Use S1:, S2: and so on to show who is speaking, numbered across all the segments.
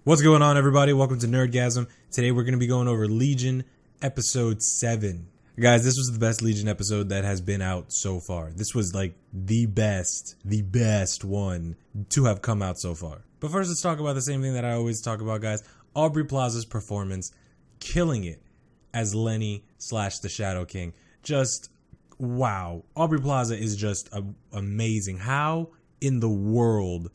S1: What's going on, everybody? Welcome to Nerdgasm. Today we're going to be going over Legion episode 7. Guys, this was the best Legion episode that has been out so far. This was like the best one to have come out so far. But first, let's talk about the same thing that I always talk about, guys. Aubrey Plaza's performance, killing it as Lenny / the Shadow King. Just wow. Aubrey Plaza is just amazing. How in the world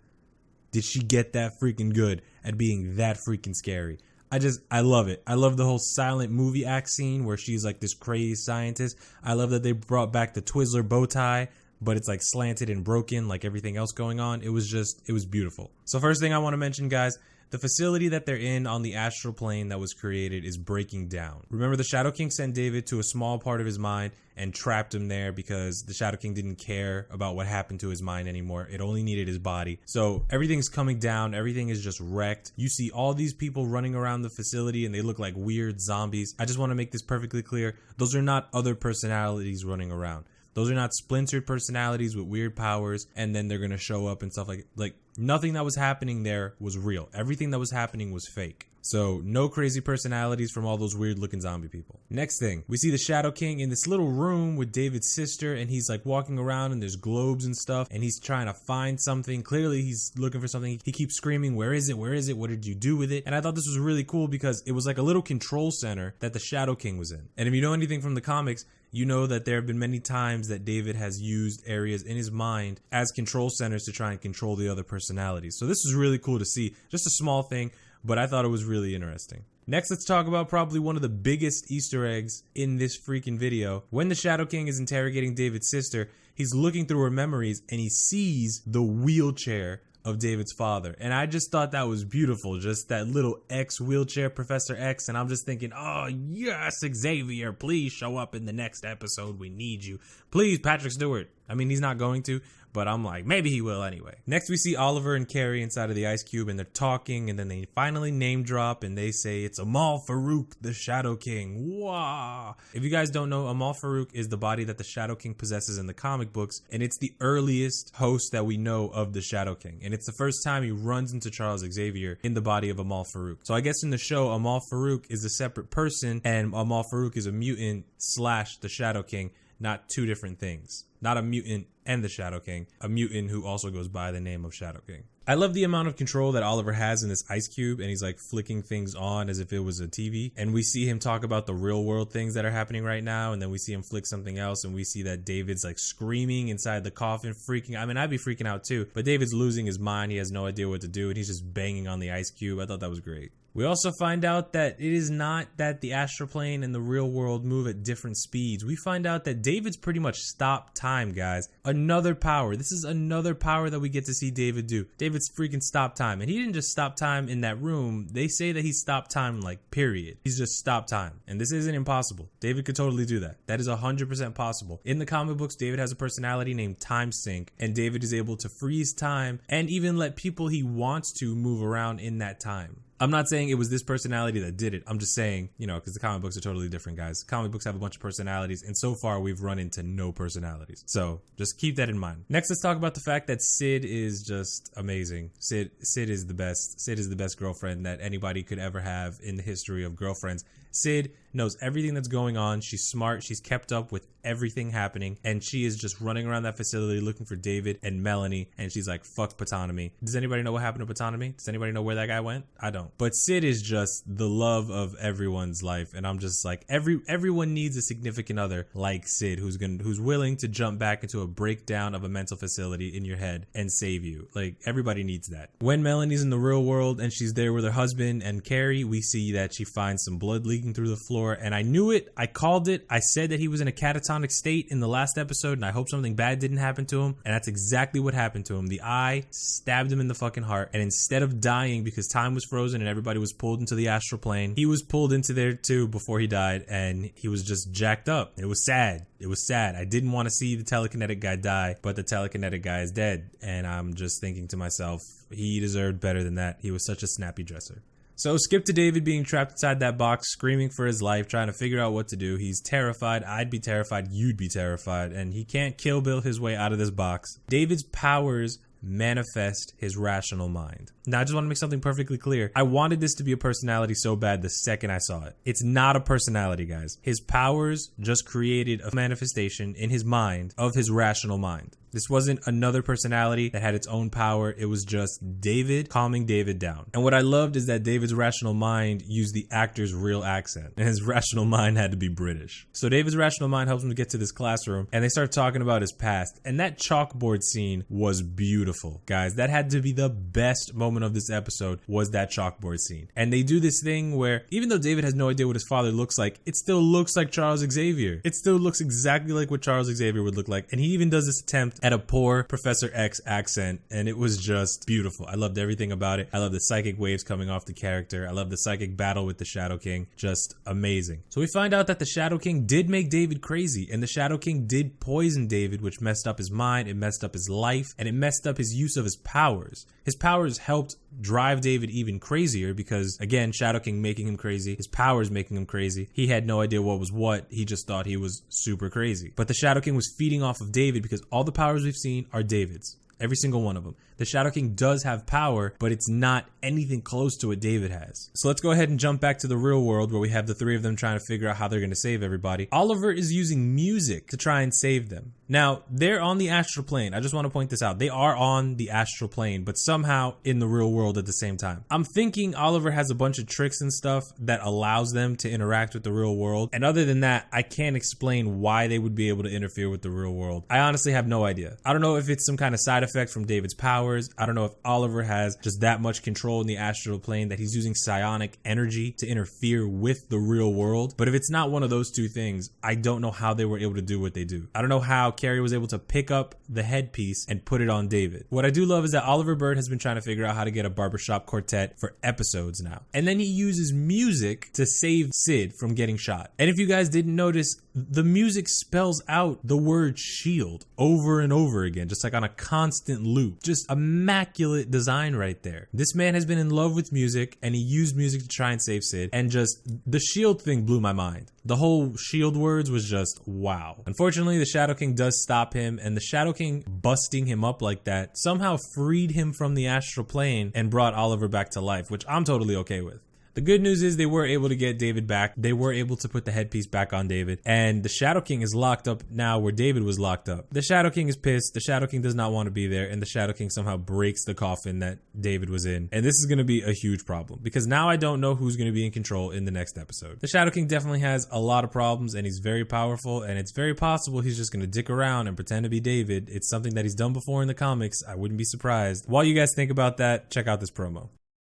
S1: did she get that freaking good at being that freaking scary? I love it. I love the whole silent movie act scene where she's like this crazy scientist. I love that they brought back the Twizzler bow tie, but it's like slanted and broken like everything else going on. It was beautiful. So first thing I want to mention, guys, the facility that they're in on the astral plane that was created is breaking down. Remember, the Shadow King sent David to a small part of his mind and trapped him there because the Shadow King didn't care about what happened to his mind anymore. It only needed his body. So everything's coming down. Everything is just wrecked. You see all these people running around the facility and they look like weird zombies. I just want to make this perfectly clear. Those are not other personalities running around. Those are not splintered personalities with weird powers and then they're going to show up and stuff like nothing that was happening there was real. Everything that was happening was fake. So no crazy personalities from all those weird looking zombie people. Next thing, we see the Shadow King in this little room with David's sister and he's like walking around and there's globes and stuff and he's trying to find something. Clearly he's looking for something. He keeps screaming, "Where is it? Where is it? What did you do with it?" And I thought this was really cool because it was like a little control center that the Shadow King was in. And if you know anything from the comics, you know that there have been many times that David has used areas in his mind as control centers to try and control the other personalities. So this is really cool to see. Just a small thing, but I thought it was really interesting. Next, let's talk about probably one of the biggest Easter eggs in this freaking video. When the Shadow King is interrogating David's sister, he's looking through her memories and he sees the wheelchair of David's father. And I just thought that was beautiful. Just that little X wheelchair, Professor X. And I'm just thinking, oh yes, Xavier, please show up in the next episode. We need you. Please, Patrick Stewart. I mean, he's not going to, but I'm like, maybe he will anyway. Next, we see Oliver and Kerry inside of the ice cube and they're talking and then they finally name drop and they say it's Amal Farouk, the Shadow King. Wow. If you guys don't know, Amal Farouk is the body that the Shadow King possesses in the comic books and it's the earliest host that we know of the Shadow King. And it's the first time he runs into Charles Xavier in the body of Amal Farouk. So I guess in the show, Amal Farouk is a separate person and Amal Farouk is a mutant / the Shadow King, not two different things. Not a mutant and the Shadow King, a mutant who also goes by the name of Shadow King. I love the amount of control that Oliver has in this ice cube and he's like flicking things on as if it was a TV. And we see him talk about the real world things that are happening right now. And then we see him flick something else and we see that David's like screaming inside the coffin, freaking. I mean, I'd be freaking out too, but David's losing his mind. He has no idea what to do and he's just banging on the ice cube. I thought that was great. We also find out that it is not that the astral plane and the real world move at different speeds. We find out that David's pretty much stopped time, guys. Another power. This is another power that we get to see David do. David's freaking stopped time. And he didn't just stop time in that room. They say that he stopped time, like, period. He's just stopped time. And this isn't impossible. David could totally do that. That is 100% possible. In the comic books, David has a personality named Time Sync. And David is able to freeze time and even let people he wants to move around in that time. I'm not saying it was this personality that did it. I'm just saying, you know, because the comic books are totally different, guys. Comic books have a bunch of personalities, and so far we've run into no personalities. So just keep that in mind. Next, let's talk about the fact that Sid is just amazing. Sid is the best. Sid is the best girlfriend that anybody could ever have in the history of girlfriends. Sid knows everything that's going on. She's smart. She's kept up with everything happening. And she is just running around that facility looking for David and Melanie. And she's like, fuck Patanomy. Does anybody know what happened to Patanomy? Does anybody know where that guy went? I don't. But Sid is just the love of everyone's life. And I'm just like, everyone needs a significant other like Sid who's willing to jump back into a breakdown of a mental facility in your head and save you. Like, everybody needs that. When Melanie's in the real world and she's there with her husband and Kerry, we see that she finds some blood leaking through the floor. And I knew it. I called it. I said that he was in a catatonic state in the last episode and I hope something bad didn't happen to him. And that's exactly what happened to him. The eye stabbed him in the fucking heart. And instead of dying because time was frozen and everybody was pulled into the astral plane, he was pulled into there too before he died. And he was just jacked up. It was sad. It was sad. I didn't want to see the telekinetic guy die, but the telekinetic guy is dead. And I'm just thinking to myself, he deserved better than that. He was such a snappy dresser. So skip to David being trapped inside that box, screaming for his life, trying to figure out what to do. He's terrified. I'd be terrified. You'd be terrified. And he can't Kill Bill his way out of this box. David's powers manifest his rational mind. Now, I just want to make something perfectly clear. I wanted this to be a personality so bad the second I saw it. It's not a personality, guys. His powers just created a manifestation in his mind of his rational mind. This wasn't another personality that had its own power. It was just David calming David down. And what I loved is that David's rational mind used the actor's real accent, and his rational mind had to be British. So David's rational mind helps him to get to this classroom, and they start talking about his past. And that chalkboard scene was beautiful, guys. That had to be the best moment of this episode, was that chalkboard scene. And they do this thing where, even though David has no idea what his father looks like, it still looks like Charles Xavier. It still looks exactly like what Charles Xavier would look like. And he even does this attempt at a poor Professor X accent, and it was just beautiful. I loved everything about it. I love the psychic waves coming off the character. I love the psychic battle with the Shadow King. Just amazing. So we find out that the Shadow King did make David crazy, and the Shadow King did poison David, which messed up his mind, it messed up his life, and it messed up his use of his powers. His powers helped drive David even crazier because, again, Shadow King making him crazy, his powers making him crazy. He had no idea what was what. He just thought he was super crazy. But the Shadow King was feeding off of David because all the powers we've seen are David's. Every single one of them. The Shadow King does have power, but it's not anything close to what David has. So let's go ahead and jump back to the real world where we have the three of them trying to figure out how they're going to save everybody. Oliver is using music to try and save them. Now, they're on the astral plane. I just want to point this out. They are on the astral plane, but somehow in the real world at the same time. I'm thinking Oliver has a bunch of tricks and stuff that allows them to interact with the real world. And other than that, I can't explain why they would be able to interfere with the real world. I honestly have no idea. I don't know if it's some kind of side effect from David's powers. I don't know if Oliver has just that much control in the astral plane that he's using psionic energy to interfere with the real world. But if it's not one of those two things, I don't know how they were able to do what they do. I don't know how Kerry was able to pick up the headpiece and put it on David. What I do love is that Oliver Bird has been trying to figure out how to get a barbershop quartet for episodes now. And then he uses music to save Sid from getting shot. And if you guys didn't notice, the music spells out the word shield over and over again, just like on a constant loop. Just immaculate design right there. This man has been in love with music, and he used music to try and save Sid, and just the shield thing blew my mind. The whole shield words was just wow. Unfortunately, the Shadow King does stop him, and the Shadow King busting him up like that somehow freed him from the astral plane and brought Oliver back to life, which I'm totally okay with. The good news is they were able to get David back. They were able to put the headpiece back on David. And the Shadow King is locked up now where David was locked up. The Shadow King is pissed. The Shadow King does not want to be there. And the Shadow King somehow breaks the coffin that David was in. And this is going to be a huge problem because now I don't know who's going to be in control in the next episode. The Shadow King definitely has a lot of problems and he's very powerful. And it's very possible he's just going to dick around and pretend to be David. It's something that he's done before in the comics. I wouldn't be surprised. While you guys think about that, check out this promo.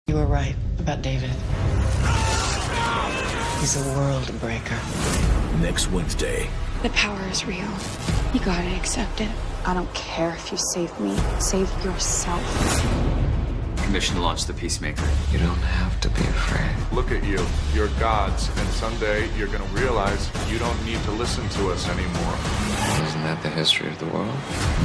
S2: You were right about David. He's a world breaker.
S3: Next Wednesday.
S4: The power is real. You gotta accept it. I don't care if you save me. Save yourself.
S5: Commission to launch the Peacemaker.
S6: You don't have to be afraid.
S7: Look at you. You're gods, and someday you're going to realize you don't need to listen to us anymore.
S6: Isn't that the history of the world?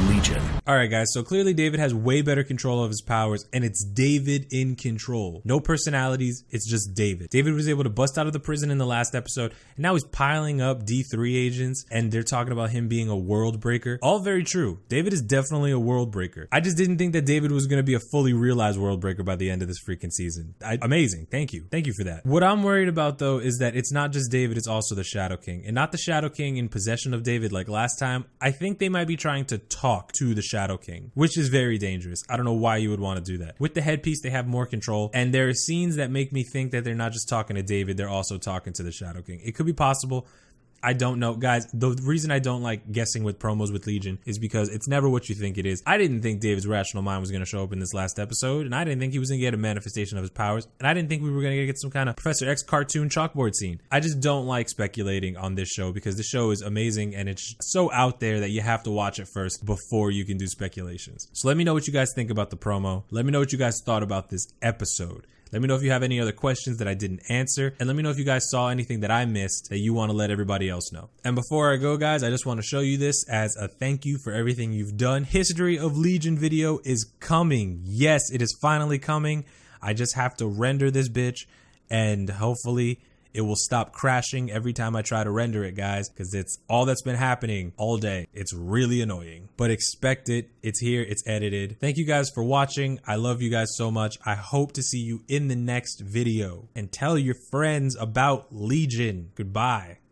S3: Legion.
S1: Alright guys, so clearly David has way better control of his powers, and it's David in control. No personalities, it's just David. David was able to bust out of the prison in the last episode, and now he's piling up D3 agents, and they're talking about him being a world breaker. All very true. David is definitely a world breaker. I just didn't think that David was going to be a fully realized world breaker by the end of this freaking season. Amazing. Thank you. Thank you for that. What I'm worried about though is that it's not just David, it's also the Shadow King. And not the Shadow King in possession of David like last time. I think they might be trying to talk to the Shadow King, which is very dangerous. I don't know why you would want to do that. With the headpiece, they have more control. And there are scenes that make me think that they're not just talking to David, they're also talking to the Shadow King. It could be possible. I don't know. Guys, the reason I don't like guessing with promos with Legion is because it's never what you think it is. I didn't think David's rational mind was going to show up in this last episode, and I didn't think he was going to get a manifestation of his powers, and I didn't think we were going to get some kind of Professor X cartoon chalkboard scene. I just don't like speculating on this show because the show is amazing, and it's so out there that you have to watch it first before you can do speculations. So let me know what you guys think about the promo. Let me know what you guys thought about this episode. Let me know if you have any other questions that I didn't answer. And let me know if you guys saw anything that I missed that you want to let everybody else know. And before I go, guys, I just want to show you this as a thank you for everything you've done. History of Legion video is coming. Yes, it is finally coming. I just have to render this bitch and hopefully it will stop crashing every time I try to render it, guys, because it's all that's been happening all day. It's really annoying, but expect it. It's here. It's edited. Thank you guys for watching. I love you guys so much. I hope to see you in the next video, and tell your friends about Legion. Goodbye.